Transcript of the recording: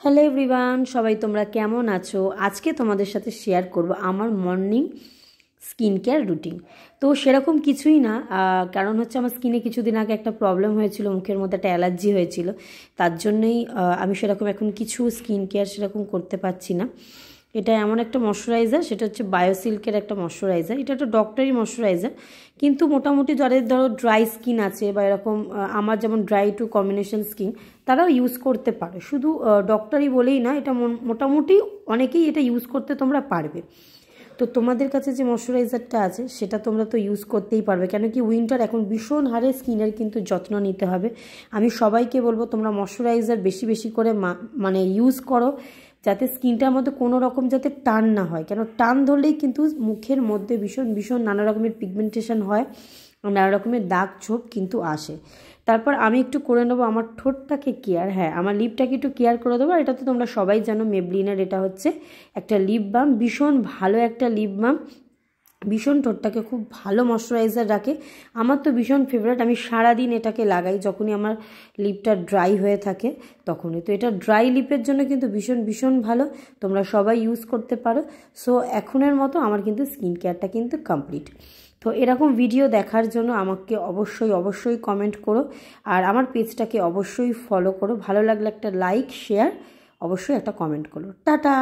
Hello everyone, সবাই তোমরা কেমন আছো? আজকে তোমাদের সাথে শেয়ার করব আমার মর্নিং স্কিন কেয়ার রুটিন। তো সেরকম কিছুই না, কারণ হচ্ছে আমার স্কিনে কিছুদিন আগে একটা প্রবলেম হয়েছিল, মুখের মধ্যে একটা অ্যালার্জি হয়েছিল। তার জন্যই আমি সেরকম এখন কিছু স্কিন কেয়ার সেরকম করতে পারছি না। এটা এমন একটা ময়শ্চারাইজার, সেটা হচ্ছে বায়োসিল্কের একটা ময়শ্চারাইজার। এটা একটা ডক্টরি ময়শ্চারাইজার, কিন্তু মোটামুটি যাদের ধরো ড্রাই স্কিন আছে বা এরকম আমার যেমন ড্রাই টু কম্বিনেশন স্কিন, তারাও ইউজ করতে পারে। শুধু ডক্টরি বলেই না, এটা মোটামুটি অনেকেই এটা ইউজ করতে তোমরা পারবে। তো তোমাদের কাছে যে ময়শ্চারাইজারটা আছে সেটা তোমরা তো ইউজ করতেই পারবে, কেন কি উইন্টার এখন ভীষণ হারে স্কিনের কিন্তু যত্ন নিতে হবে। আমি সবাইকে বলবো তোমরা ময়শ্চারাইজার বেশি বেশি করে মানে ইউজ করো, যাতে স্কিনটার মধ্যে কোনো রকম যাতে টান না হয়। কেন টান ধরলেই কিন্তু মুখের মধ্যে ভীষণ ভীষণ নানা রকমের পিগমেন্টেশন হয়, নানা রকমের দাগ ছোপ কিন্তু আসে। তারপর আমি একটু করে নেবো আমার ঠোঁটটাকে কেয়ার, হ্যাঁ আমার লিপটাকে একটু কেয়ার করে দেবো। এটা তো তোমরা সবাই জানো, মেবলিনের এটা হচ্ছে একটা লিপ বাম, ভীষণ ভালো একটা লিপ বাম, ভীষণ ঠোঁটটাকে খুব ভালো ময়শ্চারাইজার রাখে। আমার তো ভীষণ ফেভারিট, আমি সারাদিন এটাকে লাগাই যখনই আমার লিপটা ড্রাই হয়ে থাকে তখনই। তো এটা ড্রাই লিপের জন্য কিন্তু ভীষণ ভীষণ ভালো, তোমরা সবাই ইউজ করতে পারো। সো এখনের মতো আমার কিন্তু স্কিন কেয়ারটা কিন্তু কমপ্লিট। তো এরকম ভিডিও দেখার জন্য আমাকে অবশ্যই অবশ্যই কমেন্ট করো, আর আমার পেজটাকে অবশ্যই ফলো করো। ভালো লাগলে একটা লাইক শেয়ার অবশ্যই একটা কমেন্ট করো। টাটা।